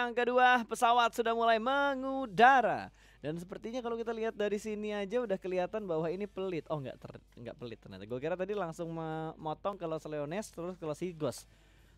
Yang kedua, pesawat sudah mulai mengudara. Dan sepertinya kalau kita lihat dari sini aja udah kelihatan bahwa ini pelit. Oh nggak pelit ternyata. Gue kira tadi langsung memotong ke Los Leones terus ke Los Higos.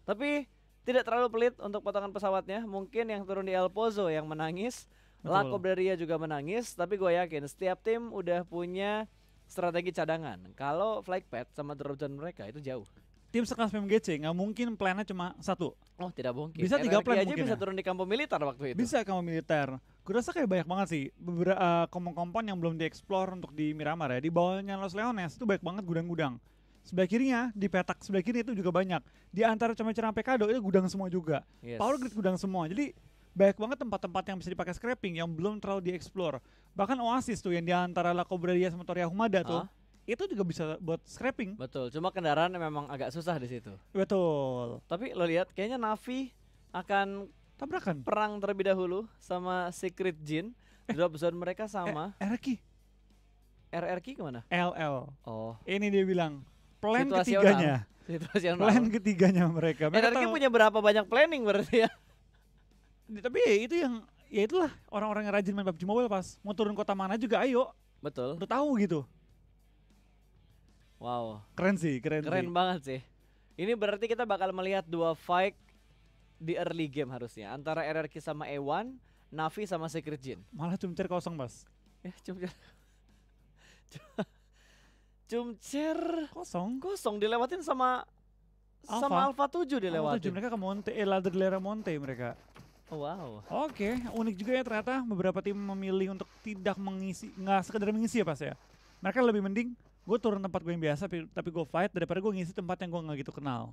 Tapi tidak terlalu pelit untuk potongan pesawatnya. Mungkin yang turun di El Pozo yang menangis. La Cobreria juga menangis. Tapi gue yakin setiap tim udah punya strategi cadangan. Kalau flight path sama drop zone mereka itu jauh. Tim sekelas PMGC nggak mungkin plannya cuma satu. Oh tidak mungkin. Bisa 3 plan aja mungkin bisa ya? turun di kampo militer waktu itu. Bisa kamu militer. Gue rasa kayak banyak banget sih beberapa kompon-kompon yang belum dieksplor untuk di Miramar ya. Di bawahnya Los Leones itu banyak banget gudang-gudang. Sebelah kirinya, di petak sebelah kiri itu juga banyak. Di antara Cemecerang Pekado itu gudang semua juga. Yes. Power grid gudang semua. Jadi banyak banget tempat-tempat yang bisa dipakai scrapping yang belum terlalu dieksplor. Bahkan Oasis tuh yang di antara La Cobreria sama Toria Humada tuh. Itu juga bisa buat scrapping. Betul, cuma kendaraannya memang agak susah di situ. Betul. Tapi lo lihat kayaknya Navi akan Tabrakan. perang terlebih dahulu sama Secret Jin. Drop zone mereka sama. RRQ. RRQ kemana? LL. Oh, Ini dia bilang plan situasional. ketiganya. Situasional. Plan ketiganya mereka. Mereka RRQ tahu- punya berapa banyak planning berarti ya? Tapi ya itu yang ya itulah orang-orang yang rajin main PUBG Mobile pas mau turun kota mana juga ayo. Betul. Udah tahu gitu. Wow, Keren sih, keren sih. banget sih. Ini berarti kita bakal melihat dua fight di early game harusnya antara RRQ sama E1, Navi sama Secret Jin. Malah cumcer kosong, Bas. Cumcer. Cumcer Kosong. dilewatin sama Alpha 7 Tujuh, dilewatin. mereka ke Monte, Ladrilera Monte mereka. Oh, wow. Oke, unik juga ya ternyata beberapa tim memilih untuk tidak mengisi, nggak sekedar mengisi ya pas ya. Mereka lebih mending gue turun tempat gue yang biasa tapi gue fight daripada gue ngisi tempat yang gue nggak gitu kenal.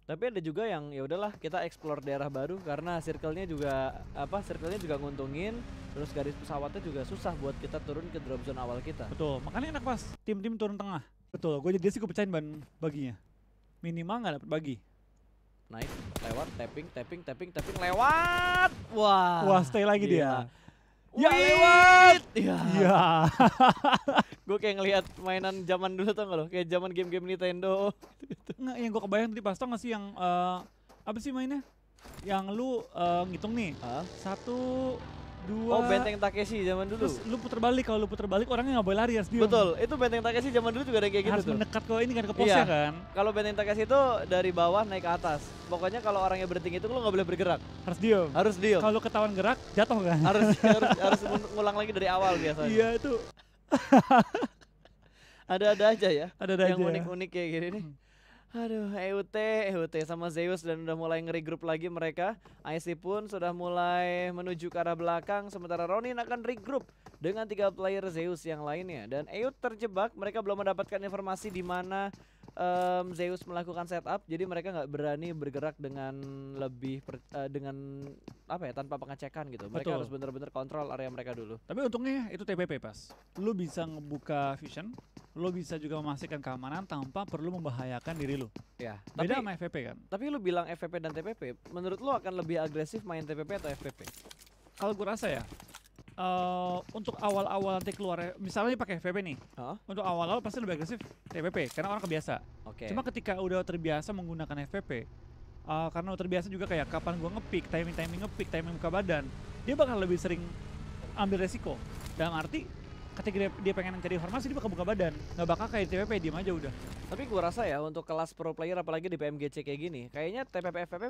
Tapi ada juga yang ya udahlah kita explore daerah baru karena circle-nya juga nguntungin, terus garis pesawatnya juga susah buat kita turun ke drop zone awal kita. Betul, makanya enak pas tim-tim turun tengah. Betul, gue jadi sih gue pecahin ban baginya. Minimal nggak dapet bagi. Naik, lewat, tapping, lewat. Wah, Wah, stay lagi dia. Ya lewat. Iya. Iya. Gue kayak ngelihat mainan zaman dulu tau gak lo? Kayak zaman game-game Nintendo. Nggak, yang gue kebayang tadi pas tau nggak sih yang apa sih mainnya? Yang lu ngitung nih. Hah? 1, 2. Oh, Benteng Takeshi zaman dulu. Terus lu puter balik, kalau lu puter balik orangnya nggak boleh lari, harus diem. Betul, itu Benteng Takeshi zaman dulu juga ada kayak gitu Harus tuh. mendekat ke ini kan, ke posnya Iya. kan. Kalau Benteng Takeshi itu dari bawah naik ke atas. Pokoknya kalau orangnya berhenti itu lu nggak boleh bergerak. Harus diem. Harus diem. Kalau ketahuan gerak, jatuh kan. harus ngulang lagi dari awal biasanya. Iya itu. Ada-ada aja ya. Ada-ada yang aja. unik-unik kayak gini nih. Aduh, EUT sama Zeus dan udah mulai nge-regroup lagi mereka. IC pun sudah mulai menuju ke arah belakang, sementara Ronin akan regroup dengan 3 player Zeus yang lainnya. Dan EUT terjebak, mereka belum mendapatkan informasi di mana Zeus melakukan setup, jadi mereka nggak berani bergerak dengan dengan apa ya, tanpa pengecekan gitu. Mereka Betul. harus benar-benar kontrol area mereka dulu. Tapi untungnya itu TPP pas. Lu bisa ngebuka vision, lu bisa juga memastikan keamanan tanpa perlu membahayakan diri lu. Ya, Beda sama FVP kan. tapi lu bilang FVP dan TPP, menurut lu akan lebih agresif main TPP atau FVP? Kalau gue rasa ya, untuk awal-awal nanti keluar, misalnya pakai FVP nih, Hah? untuk awal-awal pasti lebih agresif TPP karena orang kebiasa. Oke. Cuma ketika udah terbiasa menggunakan FVP, karena udah terbiasa juga kayak kapan gua nge-pick, timing nge-pick, timing buka badan, dia bakal lebih sering ambil resiko. Dalam arti ketika dia pengen cari informasi dia bakal buka badan, nggak bakal kayak TPP diem aja udah. Tapi gua rasa ya untuk kelas pro player apalagi di PMGC kayak gini, kayaknya TPP FVP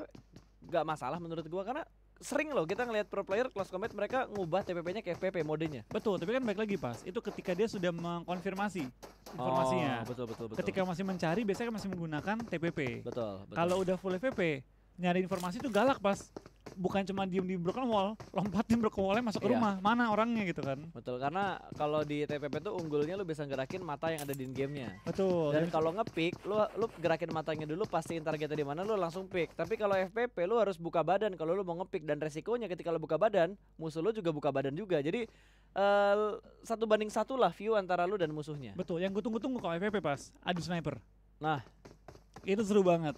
gak masalah menurut gua karena sering loh kita ngelihat pro player close combat mereka ngubah TPP-nya ke FVP modenya. Betul, tapi kan balik lagi pas, itu ketika dia sudah mengkonfirmasi informasinya. Oh, betul. Ketika masih mencari biasanya kan masih menggunakan TPP. Betul. Kalau udah full FVP, nyari informasi itu galak pas. Bukan cuma diem di broken wall, lompatin broken wallnya masuk ke Iya. rumah, mana orangnya gitu kan. Betul, karena kalau di TPP tuh unggulnya lu bisa gerakin mata yang ada di game-nya. Betul. Dan kalau nge-pick, lu gerakin matanya dulu, pastiin targetnya di mana, lu langsung pick. Tapi kalau FPP lu harus buka badan kalau lu mau nge-pick, dan resikonya ketika lu buka badan, musuh lu juga buka badan juga. Jadi 1:1 lah view antara lu dan musuhnya. Betul, yang gue tunggu-tunggu kalau FVP pas, adu sniper. Nah, Itu seru banget.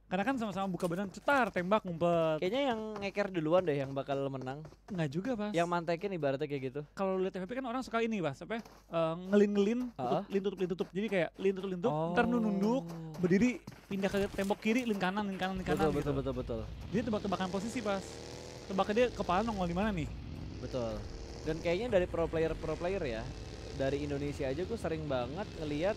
Karena kan sama-sama buka badan, cetar, tembak, ngumpet. kayaknya yang ngeker duluan deh yang bakal menang. Nggak juga pas. Yang mantekin ibaratnya kayak gitu. Kalau lihat FVP kan orang suka ini pas, apa ya, ngelin-ngelin, tutup. Jadi kayak lin tutup, ntar lu nunduk, berdiri, pindah ke tembok kiri, lin kanan gitu. Betul. Jadi tebak-tebakan posisi pas. tebak dia kepala nongol di mana nih. Betul. Dan kayaknya dari pro player ya, dari Indonesia aja gue sering banget ngelihat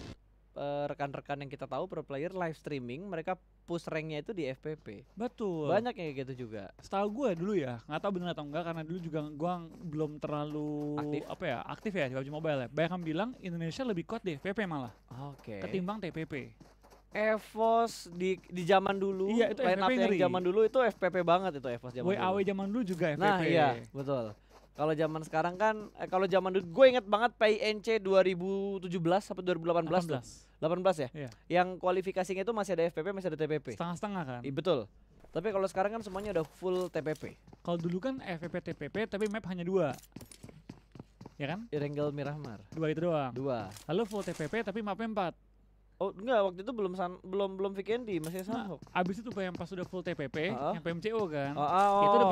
rekan-rekan yang kita tahu pro player live streaming mereka push ranknya itu di FPP. Betul. Banyak yang kayak gitu juga. Setahu gue dulu ya, nggak tahu benar atau enggak karena dulu juga gue belum terlalu aktif ya di PUBG Mobile ya. Banyak yang bilang Indonesia lebih kuat di FPP malah Oke. ketimbang TPP. EVOS di zaman dulu, Iya, itu line up FPP yang ngeri. zaman dulu itu FPP banget itu EVOS zaman WAW dulu. zaman dulu juga FPP. Nah iya, betul. Kalau zaman sekarang kan, kalau zaman dulu gue inget banget PINC 2017 sampai 2018 tuh. 18 ya? Iya. Yang kualifikasinya itu masih ada FPP, masih ada TPP. Setengah-setengah kan. Betul. Tapi kalau sekarang kan semuanya udah full TPP. Kalau dulu kan FPP TPP tapi map hanya 2. Ya kan? Irengel Miramar. 2 itu doang. 2. Lalu full TPP tapi mapnya 4. Oh enggak, waktu itu belum Vikendi, masih Nah, Sunhawk. abis itu yang pas sudah full TPP, yang PMCO kan.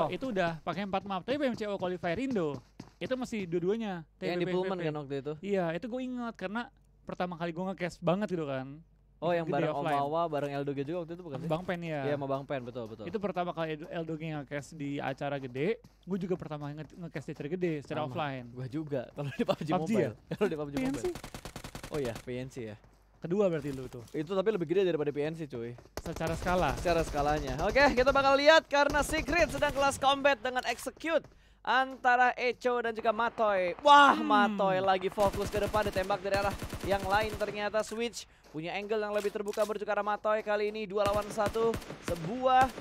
Itu udah pakai 4 map. Tapi PMCO qualifier Indo itu masih dua-duanya TPP. Yang di Pullman FPP. kan waktu itu. Iya, itu gue ingat karena pertama kali gue nge-cast banget gitu kan. Oh, yang Gede bareng Om offline. Wawa, bareng Eldoge juga waktu itu bukan sih? Bang Pen ya. Iya, sama Bang Pen, betul. Itu pertama kali Eldoge nge-cast di acara gede. Gue juga pertama nge-cast di acara gede secara Sama. offline. Gua juga kalau di PUBG PUBG Mobile. ya? Kalau di PUBG PNC. Mobile. Oh iya, PNC ya. Kedua berarti lu tuh. Itu tapi lebih gede daripada PNC cuy. Secara skala. Secara skalanya. Oke, kita bakal lihat karena Secret sedang kelas combat dengan Execute antara Echo dan juga Matoy. Wah, Matoy lagi fokus ke depan, ditembak dari arah yang lain, ternyata Switch punya angle yang lebih terbuka menuju ke arah Matoy. Kali ini 2 lawan 1, sebuah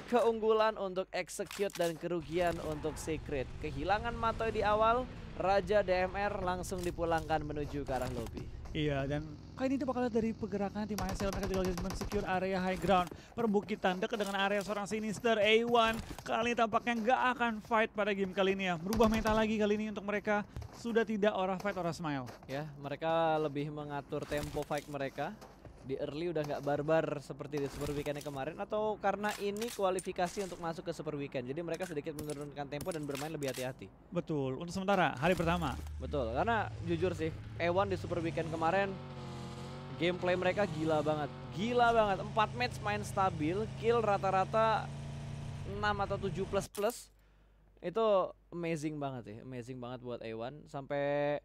keunggulan untuk Execute dan kerugian untuk Secret. Kehilangan Matoy di awal, Raja DMR langsung dipulangkan menuju ke arah lobby. Iya, dan kali ini kita bakal lihat dari pergerakan tim ASL, mereka juga lagi men-secure area high ground, perbukitan dekat dengan area seorang Sinister. A1 kali ini tampaknya nggak akan fight pada game kali ini ya. Berubah meta lagi kali ini untuk mereka, sudah tidak aura fight, aura smile. Ya, mereka lebih mengatur tempo fight mereka. Di early udah nggak barbar seperti di Super Weekend yang kemarin, atau karena ini kualifikasi untuk masuk ke Super Weekend. Jadi mereka sedikit menurunkan tempo dan bermain lebih hati-hati. Betul, untuk sementara hari pertama. Betul, karena jujur sih, E1 di Super Weekend kemarin gameplay mereka gila banget. Gila banget, 4 match main stabil, kill rata-rata 6 atau 7 plus. Itu amazing banget sih, amazing banget buat E1. Sampai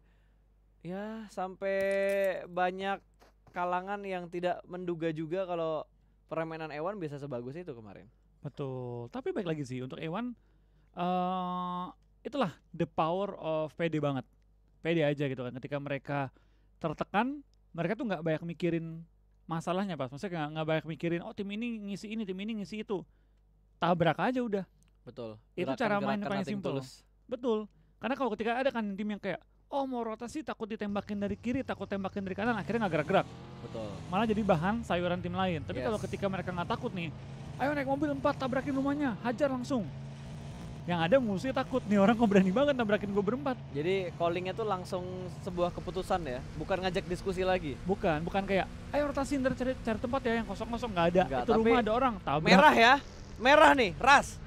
banyak kalangan yang tidak menduga juga kalau permainan E1 bisa sebagus itu kemarin. Betul, tapi baik lagi sih untuk A1, itulah the power of PD banget. PD aja gitu kan, ketika mereka tertekan, mereka tuh nggak banyak mikirin masalahnya pas. Maksudnya nggak banyak mikirin, oh tim ini ngisi ini, tim ini ngisi itu. Tabrak aja udah. Betul. Itu cara main yang paling nothing simple. tulus. Betul, karena kalau ketika ada kan tim yang kayak, oh mau rotasi takut ditembakin dari kiri, takut tembakin dari kanan, akhirnya nggak gerak-gerak. Betul. Malah jadi bahan sayuran tim lain. Tapi Yes. kalau ketika mereka nggak takut nih, ayo naik mobil 4, tabrakin rumahnya, hajar langsung. Yang ada musuhnya takut, nih orang kok berani banget tabrakin gue berempat. Jadi callingnya tuh langsung sebuah keputusan ya, bukan ngajak diskusi lagi. Bukan kayak, ayo rotasi ntar cari tempat ya yang kosong-kosong, nggak ada. Nggak, Itu tapi rumah ada orang, tabrak. Merah ya, merah nih, ras.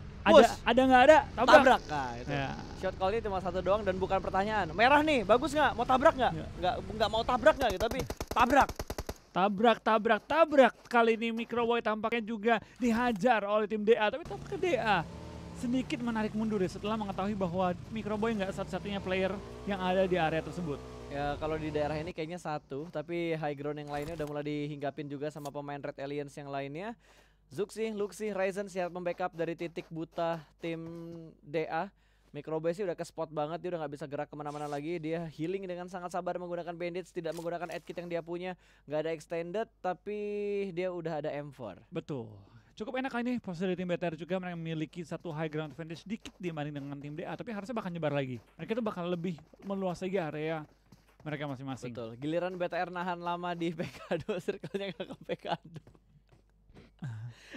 Ada nggak ada, tabrak. Nah itu. Ya. Shot call-nya cuma satu doang dan bukan pertanyaan. Merah nih, bagus nggak? Mau tabrak nggak? Ya. Nggak mau tabrak nggak gitu, tapi tabrak. Tabrak. Kali ini Microboy tampaknya juga dihajar oleh tim DA, tapi tampaknya DA sedikit menarik mundur ya setelah mengetahui bahwa Microboy nggak satu-satunya player yang ada di area tersebut. Ya kalau di daerah ini kayaknya satu, tapi high ground yang lainnya udah mulai dihinggapin juga sama pemain Red Aliens yang lainnya. Zuxi, Luxi, Ryzen siap membackup dari titik buta tim DA. Microboy sih udah ke spot banget, dia udah nggak bisa gerak kemana-mana lagi. Dia healing dengan sangat sabar menggunakan bandage, tidak menggunakan edkit yang dia punya. Nggak ada extended, tapi dia udah ada M4. Betul. Cukup enak kali ini posisi dari tim BTR juga, mereka memiliki satu high ground advantage sedikit dibanding dengan tim DA, tapi harusnya bakal nyebar lagi. Mereka itu bakal lebih meluas lagi area mereka masing-masing. Betul, giliran BTR nahan lama di PK2, circle-nya nggak ke PK2.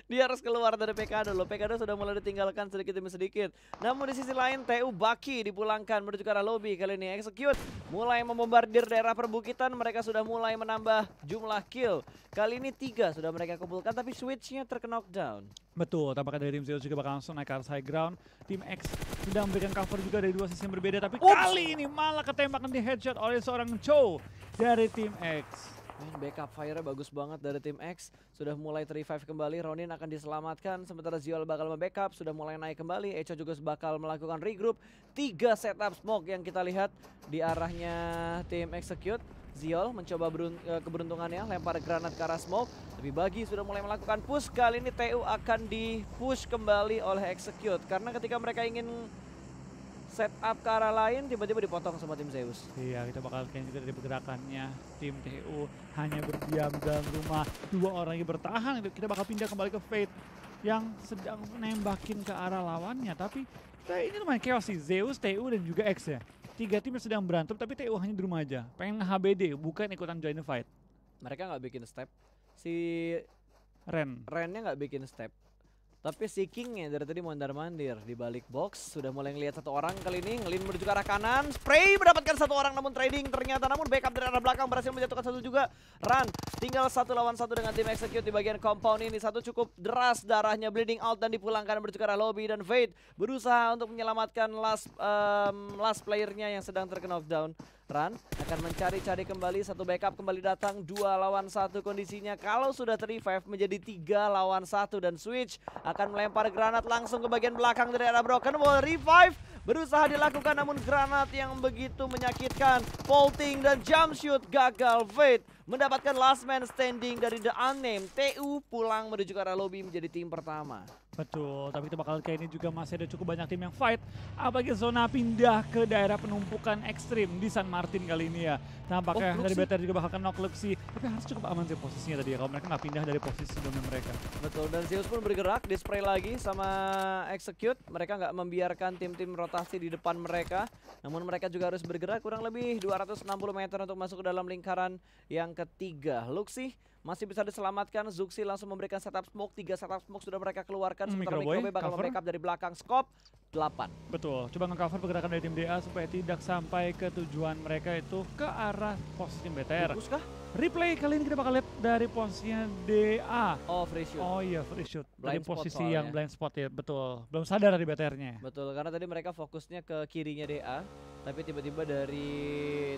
Dia harus keluar dari PK dulu. PK sudah mulai ditinggalkan sedikit demi sedikit. Namun di sisi lain TU Baki dipulangkan menuju ke arah lobby. Kali ini Execute mulai membombardir daerah perbukitan. Mereka sudah mulai menambah jumlah kill. Kali ini 3 sudah mereka kumpulkan, tapi switchnya terkena knockdown. Betul, tampaknya dari tim Zeus juga bakal langsung naik ke arah high ground. Tim X sudah memberikan cover juga dari dua sisi yang berbeda, tapi kali ini malah ketembakkan di headshot oleh seorang Cho dari tim X. Backup fire-nya bagus banget dari tim X. Sudah mulai revive kembali. Ronin akan diselamatkan. Sementara Ziol bakal membackup. Sudah mulai naik kembali. Echo juga bakal melakukan regroup. 3 setup smoke yang kita lihat di arahnya tim Execute. Ziol mencoba keberuntungannya. Lempar granat ke arah smoke. Tapi Bagi sudah mulai melakukan push. Kali ini TU akan di-push kembali oleh Execute. Karena ketika mereka ingin setup ke arah lain, tiba-tiba dipotong sama tim Zeus. Iya, kita bakal lihat juga dari pergerakannya. Tim TU hanya berdiam dalam rumah, 2 orang yang bertahan. Kita bakal pindah kembali ke Fate yang sedang nembakin ke arah lawannya. Tapi ini lumayan chaos sih, Zeus, TU dan juga X ya. 3 tim yang sedang berantem, tapi TU hanya di rumah aja. Pengen nge-HBD, bukan ikutan join the fight. Mereka nggak bikin step. Si Rennya nggak bikin step. Tapi si Kingnya dari tadi mondar-mandir di balik box. Sudah mulai ngelihat satu orang kali ini. Ngelin menuju ke arah kanan. Spray mendapatkan satu orang namun trading. Ternyata namun backup dari arah belakang berhasil menjatuhkan satu juga. Run. Tinggal 1 lawan 1 dengan tim Execute di bagian compound ini. Satu cukup deras darahnya bleeding out dan dipulangkan menuju ke arah lobby. Dan Fate berusaha untuk menyelamatkan last playernya yang sedang terkena knockdown. Run akan mencari-cari kembali, satu backup kembali datang, 2 lawan 1 kondisinya. Kalau sudah ter-revive menjadi 3 lawan 1 dan Switch akan melempar granat langsung ke bagian belakang dari arah Broken Wall. Revive berusaha dilakukan namun granat yang begitu menyakitkan. Vaulting dan jump shoot gagal. Fate mendapatkan last man standing dari The Unnamed. TU pulang menuju ke arah lobby menjadi tim pertama. Betul, tapi kita bakal kayak ini juga masih ada cukup banyak tim yang fight. Apalagi zona pindah ke daerah penumpukan ekstrim di San Martin kali ini ya. Tampaknya dari BTR juga bakal knock Luxi. Tapi harus cukup aman sih posisinya tadi ya, kalau mereka nggak pindah dari posisi sebelumnya mereka. Betul, dan Zeus pun bergerak, di spray lagi sama Execute. Mereka nggak membiarkan tim-tim rotasi di depan mereka. Namun mereka juga harus bergerak kurang lebih 260 meter untuk masuk ke dalam lingkaran yang ketiga. Luxi masih bisa diselamatkan. Zuxi langsung memberikan setup smoke. 3 setup smoke sudah mereka keluarkan. Sementara Microboy bakal membackup dari belakang. Scope 8. Betul, coba nge-cover pergerakan dari tim DA supaya tidak sampai ke tujuan mereka itu ke arah posisi tim BTR. Bagus kah? Replay kali ini kita bakal lihat dari posisinya DA. Oh, free shoot. Oh iya, free shoot. Dari Blind spot posisi soalnya. yang blind spot ya, betul. Belum sadar dari BTR-nya. Betul, karena tadi mereka fokusnya ke kirinya DA. Tapi tiba-tiba dari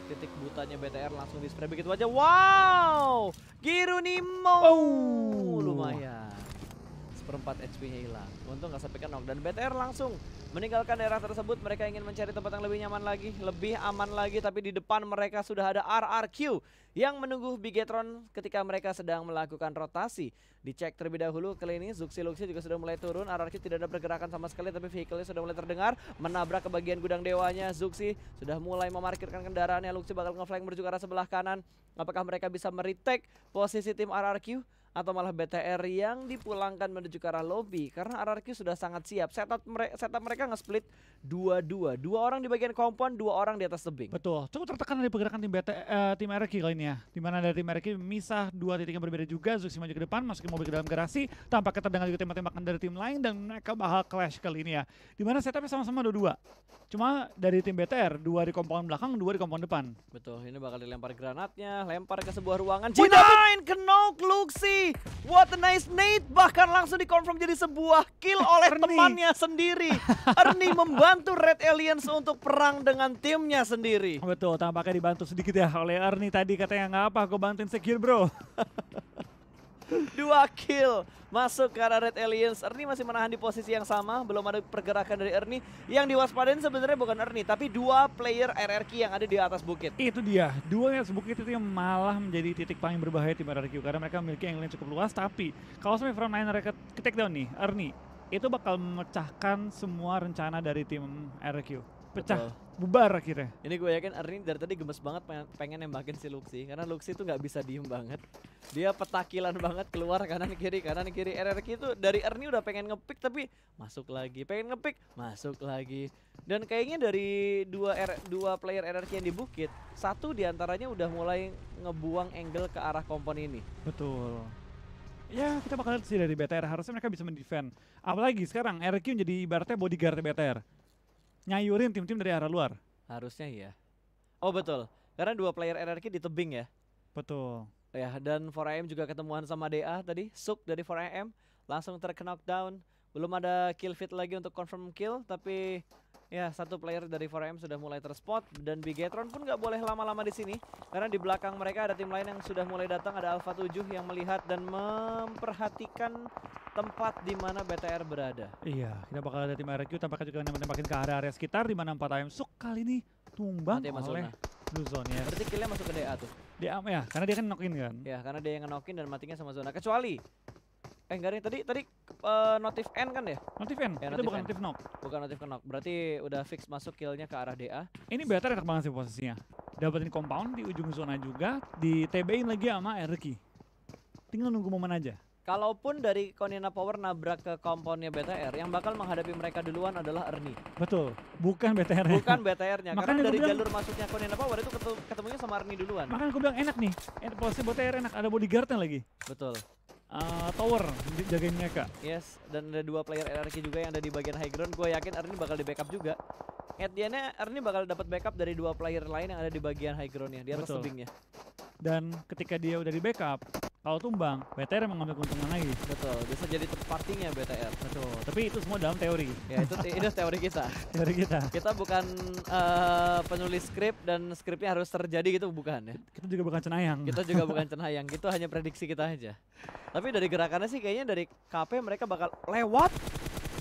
titik butanya BTR langsung di spray begitu aja. Wow! Girunimo! Oh! Lumayan. Seperempat HP-nya hilang. Untung nggak sampai ke knock. Dan BTR langsung meninggalkan daerah tersebut. Mereka ingin mencari tempat yang lebih nyaman lagi, lebih aman lagi. Tapi di depan mereka sudah ada RRQ yang menunggu Bigetron ketika mereka sedang melakukan rotasi. Dicek terlebih dahulu kali ini Zuxi Luxi juga sudah mulai turun. RRQ tidak ada pergerakan sama sekali tapi vehicle-nya sudah mulai terdengar menabrak ke bagian gudang dewanya. Zuxi sudah mulai memarkirkan kendaraannya. Luxi bakal nge-flank menuju ke arah sebelah kanan. Apakah mereka bisa meretake posisi tim RRQ? Atau malah BTR yang dipulangkan menuju ke arah lobby karena RRQ sudah sangat siap. Setup mereka nge-split 2-2. 2 orang di bagian compound, 2 orang di atas tebing. Betul, cukup tertekan dari pergerakan tim RRQ kali ini ya. Dimana dari tim RRQ misah 2 titik yang berbeda juga. Zuxi maju ke depan, masukin mobil ke dalam garasi. Tampaknya terdengar juga tembak-tembakan dari tim lain dan mereka bakal clash kali ini ya. Dimana setupnya sama-sama 2-2. Cuma dari tim BTR, 2 di compound belakang, 2 di compound depan. Betul, ini bakal dilempar granatnya, lempar ke sebuah ruangan. G9 ke knock Luxi. What a nice nade, bahkan langsung dikonfirm jadi sebuah kill oleh temannya sendiri. Ernie membantu Red Aliens untuk perang dengan timnya sendiri. Betul, tampaknya dibantu sedikit ya oleh Ernie tadi, katanya nggak apa, gue bantuin secure bro. 2 kill masuk ke arah Red Aliens. Ernie masih menahan di posisi yang sama, belum ada pergerakan dari Ernie. Yang diwaspadain sebenarnya bukan Ernie, tapi 2 player RRQ yang ada di atas bukit. Itu dia, 2 yang atas bukit itu yang malah menjadi titik paling berbahaya tim RRQ karena mereka memiliki angle yang cukup luas. Tapi kalau sampai frontliner ke take down nih, Ernie itu bakal memecahkan semua rencana dari tim RRQ. Pecah, bubar akhirnya. Ini gue yakin Ernie dari tadi gemes banget pengen nembakin si Luxi. Karena Luxi tuh nggak bisa diem banget. Dia petakilan banget keluar kanan kiri. RRQ itu dari Ernie udah pengen ngepick tapi masuk lagi. Pengen ngepick, masuk lagi. Dan kayaknya dari dua player RRQ yang di bukit, satu diantaranya udah mulai ngebuang angle ke arah kompon ini. Betul. Ya kita bakal lihat sih dari BTR, harusnya mereka bisa mendefend. Apalagi sekarang RRQ jadi ibaratnya bodyguard BTR. Nyayurin tim-tim dari arah luar. Harusnya ya. Oh betul, karena 2 player RRQ di tebing ya. Betul. Ya, dan 4AM juga ketemuan sama DA tadi. Suk dari 4AM langsung terkena knockdown. Belum ada kill feed lagi untuk confirm kill, tapi Ya, satu player dari 4AM sudah mulai terspot dan Bigetron pun nggak boleh lama-lama di sini karena di belakang mereka ada tim lain yang sudah mulai datang, ada Alpha 7 yang melihat dan memperhatikan tempat di mana BTR berada. Iya, kita bakal ada tim RQ tampaknya juga nembakin ke area-area sekitar di mana 4AM Suk kali ini tumbang Mati sama oleh zona. Blue Zone ya. Berarti killnya masuk ke DA tuh. Dia ya, karena dia kan knock-in kan. Ya, karena dia yang ngenokin dan matinya sama zona. Kecuali enggak nih, tadi notif N kan ya? Notif N, Ya, itu notif bukan N. notif knock. Bukan notif knock. Berarti udah fix masuk killnya ke arah DA. Ini BTR enak banget sih posisinya. Dapetin compound di ujung zona juga, di TB-in lagi sama RQ. Tinggal nunggu momen aja. Kalaupun dari Konina Power nabrak ke komponnya BTR, yang bakal menghadapi mereka duluan adalah Ernie. Betul, bukan BTR. Bukan BTR-nya. Makanya Karena gua dari bilang- jalur masuknya Konina Power itu ketemunya sama Ernie duluan. Makanya gue bilang enak nih, posisi BTR enak, ada bodyguard-nya lagi. Betul. Tower jagain mereka. Yes, dan ada 2 player RRQ juga yang ada di bagian high ground. Gue yakin Ernie bakal di backup juga. At the end-nya Ernie bakal dapat backup dari 2 player lain yang ada di bagian high ground-nya, di atas Betul. tebingnya. Dan ketika dia udah di backup, kalau tumbang, BTR mengambil keuntungan lagi. Betul, bisa jadi third party-nya BTR. Betul, tapi itu semua dalam teori. Ya, itu teori kita. Teori kita. Kita bukan penulis skrip dan skripnya harus terjadi gitu, bukan ya. Kita juga bukan cenayang. Kita juga bukan cenayang, itu hanya prediksi kita aja. Tapi dari gerakannya sih kayaknya dari KP mereka bakal lewat.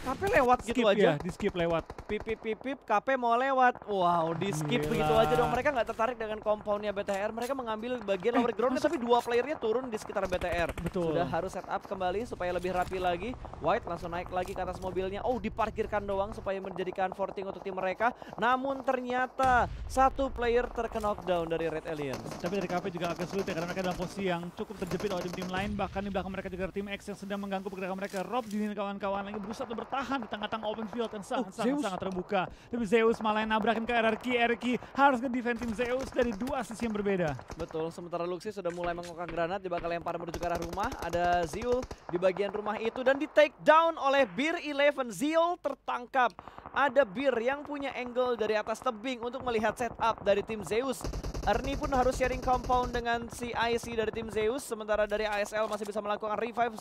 KP lewat gitu skip aja. ya, di skip lewat. Pip pip pip pip, KP mau lewat. Wow, di skip Gila. begitu aja dong. Mereka nggak tertarik dengan compoundnya BTR. Mereka mengambil bagian lower groundnya, tapi 2 playernya turun di sekitar BTR. Betul. Sudah harus setup kembali supaya lebih rapi lagi. White langsung naik lagi ke atas mobilnya. Oh, diparkirkan doang supaya menjadikan forting untuk tim mereka. Namun ternyata 1 player terkena knockdown dari Red Alliance. Tapi dari KP juga agak sulit ya, karena mereka dalam posisi yang cukup terjepit oleh tim lain. Bahkan di belakang mereka juga ada tim X yang sedang mengganggu pergerakan mereka. Rob Dini dan kawan-kawan lagi berusaha untuk bertahan di tengah-tengah open field yang sangat terbuka. Tapi Zeus malah yang nabrakin ke RRQ harus nge-defend tim Zeus dari 2 sisi yang berbeda. Betul, sementara Luxi sudah mulai mengokang granat, dia bakal lempar menuju ke arah rumah. Ada Ziul di bagian rumah itu dan di take down oleh Beer 11. Ziul tertangkap. Ada Beer yang punya angle dari atas tebing untuk melihat setup dari tim Zeus. Ernie pun harus sharing compound dengan si IC dari tim Zeus. Sementara dari ASL masih bisa melakukan revive.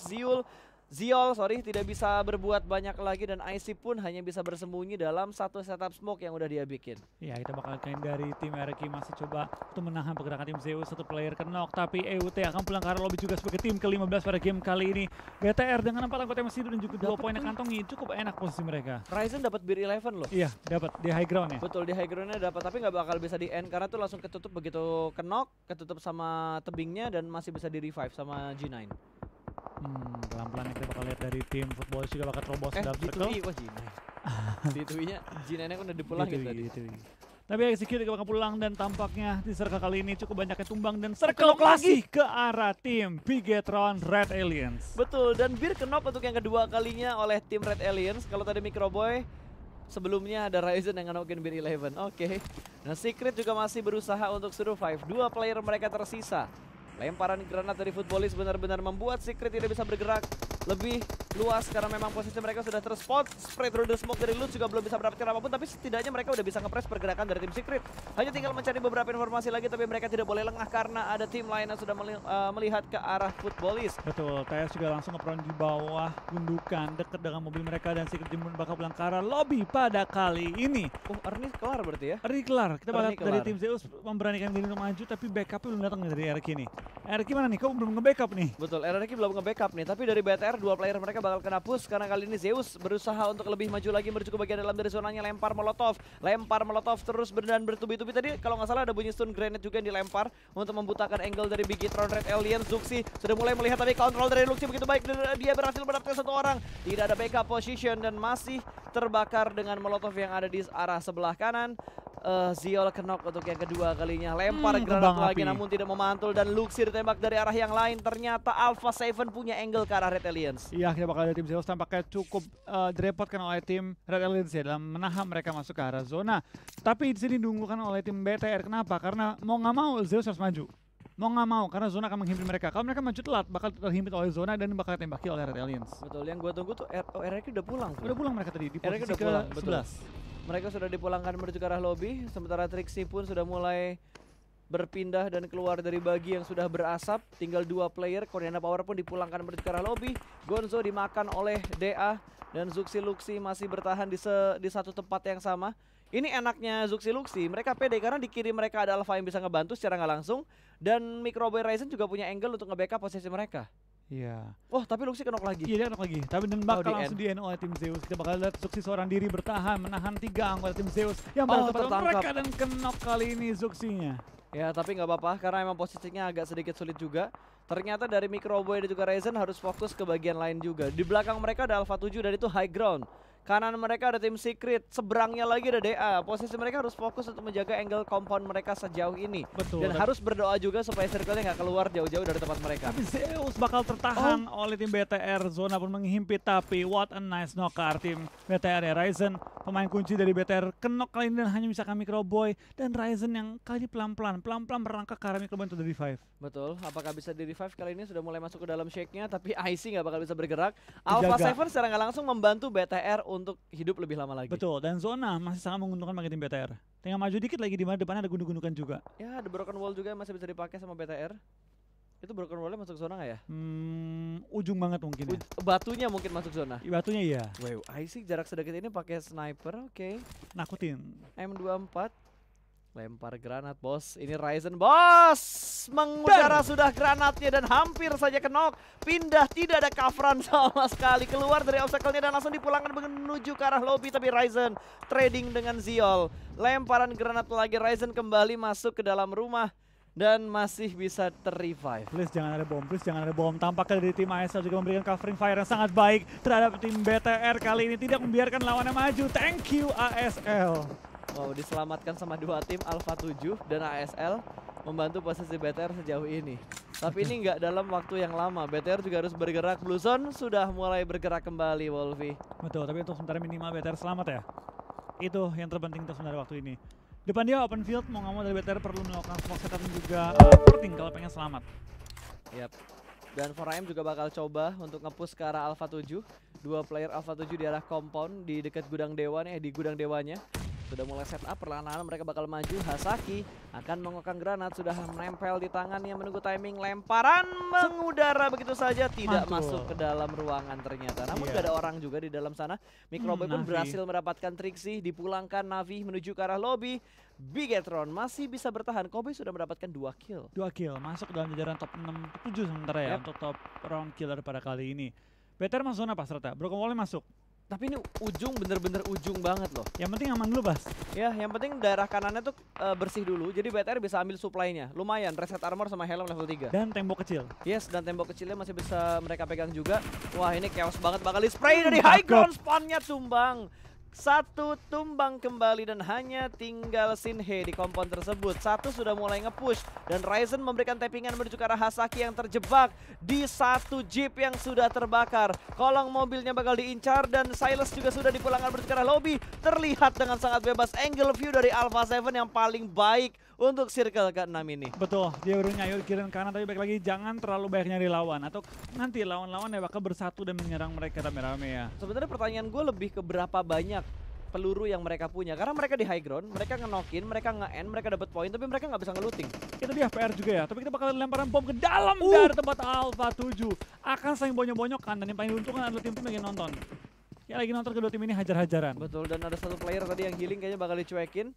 Ziol tidak bisa berbuat banyak lagi dan IC pun hanya bisa bersembunyi dalam satu setup smoke yang udah dia bikin. Ya, kita bakal kain dari tim RRQ masih coba untuk menahan pergerakan tim Zeus. 1 player knock, tapi EUT akan pulang ke arah lobby juga sebagai tim ke-15 pada game kali ini. BTR dengan 4 anggota masih dan juga 2 poin yang kantongi, cukup enak posisi mereka. Ryzen dapat Beer 11 loh. Iya, dapat di high ground ya. Betul, di high groundnya dapat, tapi nggak bakal bisa di end karena tuh langsung ketutup begitu kenok, ketutup sama tebingnya dan masih bisa di revive sama G9. Pelan-pelan kita bakal lihat dari tim football juga bakal terobos dalam di circle. Wah G9. Di Tui-nya G9 kan udah dipulangin tadi. Tapi execute juga bakal pulang dan tampaknya di circle kali ini cukup banyak yang tumbang dan circle lagi ke arah tim Bigetron Red Alliance. Betul, dan Beer kenop untuk yang kedua kalinya oleh tim Red Alliance. Kalau tadi Microboy, sebelumnya ada Ryzen yang ngenokin Beer 11. Oke. Nah, Secret juga masih berusaha untuk survive. 2 player mereka tersisa. Lemparan granat dari Footballist benar-benar membuat Secret tidak bisa bergerak lebih luas karena memang posisi mereka sudah terspot. Spray through the smoke dari Lutz juga belum bisa mendapatkan apapun, tapi setidaknya mereka udah bisa ngepres pergerakan dari tim Secret. Hanya tinggal mencari beberapa informasi lagi, tapi mereka tidak boleh lengah karena ada tim lain yang sudah melihat ke arah Footballist. Betul, TS juga langsung ngeperon di bawah gundukan dekat dengan mobil mereka dan Secret Team bakal pulang ke arah lobby pada kali ini. Oh, Ernie kelar berarti ya? Ernie kelar, kita Ernie bakal dari kelar. tim Zeus memberanikan diri untuk maju, tapi backupnya belum datang dari RRQ nih. RRQ mana nih? Kau belum nge-backup nih? Betul, RRQ belum nge-backup nih, tapi dari BTR 2 player mereka bakal kena push karena kali ini Zeus berusaha untuk lebih maju lagi menuju ke bagian dalam dari zonanya. Lempar molotov terus dan bertubi-tubi. Tadi kalau nggak salah ada bunyi stun grenade juga yang dilempar untuk membutakan angle dari Bigetron Red Alliance. Zuxi sudah mulai melihat tadi kontrol dari Luxi begitu baik, dia berhasil mendapatkan 1 orang. Tidak ada backup position dan masih terbakar dengan molotov yang ada di arah sebelah kanan. Ziol kenok untuk yang kedua kalinya. Lempar granat kembang lagi api. namun tidak memantul dan Luxi ditembak dari arah yang lain. Ternyata Alpha 7 punya angle ke arah Red Alliance. Iya, kita bakal ada tim Zeus tampaknya cukup direpotkan oleh tim Red Alliance ya dalam menahan mereka masuk ke arah zona. Tapi di sini diunggulkan oleh tim BTR. Kenapa? Karena mau nggak mau Zeus harus maju. Mau nggak mau karena zona akan menghimpit mereka. Kalau mereka maju telat bakal terhimpit oleh zona dan bakal tembaki oleh Red Alliance. Betul, yang gue tunggu tuh RRQ udah pulang tuh. Udah pulang mereka tadi di RRQ posisi udah pulang, betul. ke-11. Mereka sudah dipulangkan menuju ke arah lobby, sementara Trixie pun sudah mulai berpindah dan keluar dari bagi yang sudah berasap. Tinggal 2 player, Koreana Power pun dipulangkan menuju ke arah lobby. Gonzo dimakan oleh DA dan Zuxi Luxi masih bertahan di satu tempat yang sama. Ini enaknya Zuxi Luxi, mereka pede karena di kiri mereka ada Alpha yang bisa ngebantu secara nggak langsung. Dan Microboy Ryzen juga punya angle untuk nge-backup posisi mereka. Iya. Wah, tapi Luxi kenok lagi. Iya, dia kenok lagi. Tapi dan bakal di langsung end. di-end oleh tim Zeus. Kita bakal lihat Zuxi seorang diri bertahan menahan 3 anggota tim Zeus yang Oh, berhadapan dengan tertangkap. mereka dan kenok kali ini Zuxinya. Ya, tapi nggak apa-apa karena emang posisinya agak sedikit sulit juga. Ternyata dari Microboy dan juga Ryzen harus fokus ke bagian lain juga. Di belakang mereka ada Alpha 7 dan itu high ground. Kanan mereka ada tim Secret, seberangnya lagi ada DA. Posisi mereka harus fokus untuk menjaga angle compound mereka sejauh ini. Betul. Dan harus berdoa juga supaya circle-nya nggak keluar jauh-jauh dari tempat mereka. Tapi Zeus bakal tertahan oleh tim BTR. Zona pun menghimpit, tapi what a nice knocker tim BTR ya. Ryzen pemain kunci dari BTR kenok kali ini dan hanya misalkan Microboy. Dan Ryzen yang kali ini pelan-pelan merangkak ke arah Microboy untuk di revive. Betul, apakah bisa di revive kali ini sudah mulai masuk ke dalam shake-nya, tapi IC nggak bakal bisa bergerak. Alpha 7 secara nggak langsung membantu BTR untuk hidup lebih lama lagi. Betul, dan zona masih sangat menguntungkan bagi tim BTR. Tinggal maju dikit lagi di mana depannya ada gundukan juga. Ya, ada broken wall juga yang masih bisa dipakai sama BTR. Itu broken wall-nya masuk zona nggak ya? Ujung banget mungkin ya. Batunya mungkin masuk zona. Batunya iya. Wow, IC jarak sedikit ini pakai sniper, oke. Nakutin. M24 lempar granat, bos. Ini Ryzen, bos. Mengudara sudah granatnya dan hampir saja kenok. Pindah, tidak ada coveran sama sekali. Keluar dari obstacle-nya dan langsung dipulangkan menuju ke arah lobby. Tapi Ryzen trading dengan Ziol. Lemparan granat lagi, Ryzen kembali masuk ke dalam rumah. Dan masih bisa ter-revive. Please jangan ada bom, please jangan ada bom. Tampaknya dari tim ASL juga memberikan covering fire yang sangat baik terhadap tim BTR kali ini. Tidak membiarkan lawannya maju. Thank you ASL. Wow, diselamatkan sama 2 tim, Alpha 7 dan ASL membantu posisi BTR sejauh ini. Tapi ini nggak dalam waktu yang lama, BTR juga harus bergerak. Blue Zone sudah mulai bergerak kembali, Wolfie. Betul, tapi untuk sementara minimal BTR selamat ya. Itu yang terpenting untuk sementara waktu ini. Depan dia open field, mau nggak mau dari BTR perlu melakukan smoke setup dan juga porting kalau pengen selamat. Yap. Dan 4AM juga bakal coba untuk nge-push ke arah Alpha 7. 2 player Alpha 7 di arah compound di dekat gudang dewa nih, di gudang dewanya. Sudah mulai setup, perlahan-lahan mereka bakal maju. Hasaki akan mengokang granat, sudah menempel di tangannya menunggu timing lemparan mengudara begitu saja, tidak masuk ke dalam ruangan ternyata. Namun gak ada orang juga di dalam sana. Microboy pun berhasil mendapatkan Trixie, dipulangkan Navi menuju ke arah lobby. Bigetron masih bisa bertahan. Kobe sudah mendapatkan 2 kill. 2 kill, masuk dalam jajaran top 6-7 sementara ya untuk top round killer pada kali ini. BTR masuk zona pas rata, Broken Wall-nya masuk. Tapi ini ujung, bener-bener ujung banget loh. Yang penting aman dulu, Bas. Ya, yang penting daerah kanannya tuh bersih dulu. Jadi BTR bisa ambil supply-nya. Lumayan, reset armor sama helm level 3. Dan tembok kecil. Yes, dan tembok kecilnya masih bisa mereka pegang juga. Wah, ini chaos banget. Bakal di-spray dari high ground, spawn-nya tumbang. 1 tumbang kembali dan hanya tinggal Shinhei di kompon tersebut. 1 sudah mulai nge-push dan Ryzen memberikan tappingan menuju ke arah Hasaki yang terjebak di 1 jeep yang sudah terbakar. Kolong mobilnya bakal diincar dan Silas juga sudah dipulangkan menuju ke arah lobby. Terlihat dengan sangat bebas angle view dari Alpha 7 yang paling baik untuk circle ke-6 ini. Betul, dia baru nyayur kiri dan kanan, tapi baik lagi jangan terlalu banyak nyari lawan atau nanti lawan-lawan ya bakal bersatu dan menyerang mereka rame-rame ya. Sebenarnya pertanyaan gue lebih ke berapa banyak peluru yang mereka punya, karena mereka di high ground, mereka ngenokin, mereka nge-end, mereka dapat poin, tapi mereka nggak bisa nge-looting. Itu dia PR juga ya, tapi kita bakal lemparan bom ke dalam dari tempat Alpha 7. Akan saling bonyok-bonyokan dan yang paling diuntungkan adalah tim lagi nonton. Ya lagi nonton kedua tim ini hajar-hajaran. Betul, dan ada 1 player tadi yang healing kayaknya bakal dicuekin.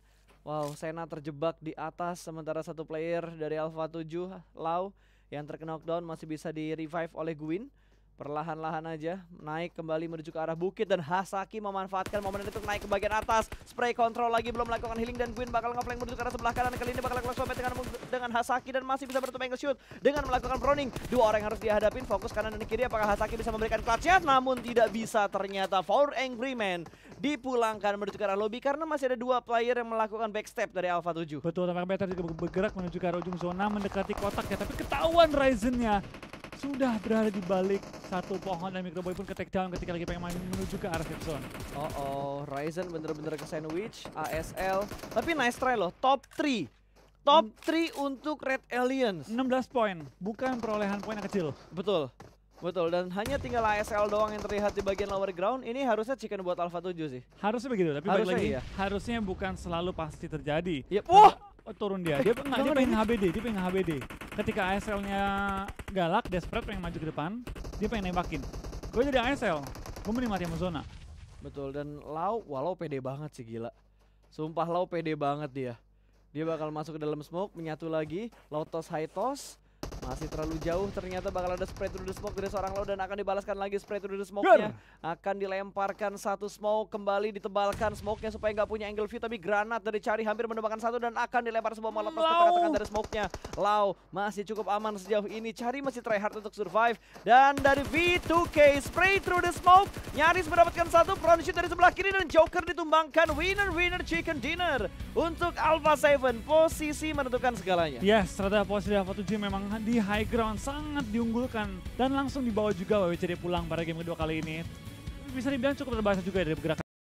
Wow, Sena terjebak di atas, sementara 1 player dari Alpha 7, Lau, yang terkena knockdown masih bisa di-revive oleh Gwyn. Perlahan-lahan aja naik kembali menuju ke arah bukit dan Hasaki memanfaatkan momen itu naik ke bagian atas. Spray control lagi, belum melakukan healing dan Gwyn bakal ngeflank menuju ke arah sebelah kanan. Kali ini bakal lakukan swap dengan Hasaki dan masih bisa bertumpang ke shoot dengan melakukan proning. 2 orang yang harus dihadapin, fokus kanan dan kiri. Apakah Hasaki bisa memberikan clutch-nya? Namun tidak bisa ternyata. For Angry Man dipulangkan menuju ke arah lobby karena masih ada 2 player yang melakukan backstep dari Alpha 7. Betul, tampaknya BTR juga bergerak menuju ke arah ujung zona mendekati kotak ya, tapi ketahuan Ryzen-nya sudah berada di balik 1 pohon dan Microboy pun ke take down ketika lagi pengen menuju ke arah safe zone. Ryzen bener-bener ke sandwich, ASL. Tapi nice try loh, top 3. Top 3 untuk Red Aliens. 16 poin, bukan perolehan poin yang kecil. Betul. Betul, dan hanya tinggal ASL doang yang terlihat di bagian lower ground. Ini harusnya chicken buat Alpha 7 sih. Harusnya begitu, tapi Harusnya balik lagi iya. harusnya bukan selalu pasti terjadi. Yep. turun dia. Dia enggak, dia pengen HBD, dia pengen HBD. Ketika ASL-nya galak, desperate pengen maju ke depan, dia pengen nembakin. Gue jadi ASL, gue mending mati sama zona. Betul, dan Lau, walau pede banget sih gila. Sumpah Lau pede banget dia. Dia bakal masuk ke dalam smoke, menyatu lagi, low toss high toss. Masih terlalu jauh, ternyata bakal ada spray through the smoke dari seorang Lau dan akan dibalaskan lagi spray through the smoke-nya. Akan dilemparkan satu smoke, kembali ditebalkan smoke-nya supaya nggak punya angle view, tapi granat dari Cari hampir menemukan satu dan akan dilempar sebuah molotov ke tengah-tengah dari smoke-nya. Lau masih cukup aman sejauh ini, Cari masih try hard untuk survive. Dan dari V2K, spray through the smoke, nyaris mendapatkan satu front shoot dari sebelah kiri dan Joker ditumbangkan. Winner chicken dinner untuk Alpha 7, posisi menentukan segalanya. Yes, ternyata posisi Alpha 7 memang di high ground sangat diunggulkan dan langsung dibawa juga WWCD pulang pada game kedua kali ini. Bisa dibilang cukup terbiasa juga dari pergerakan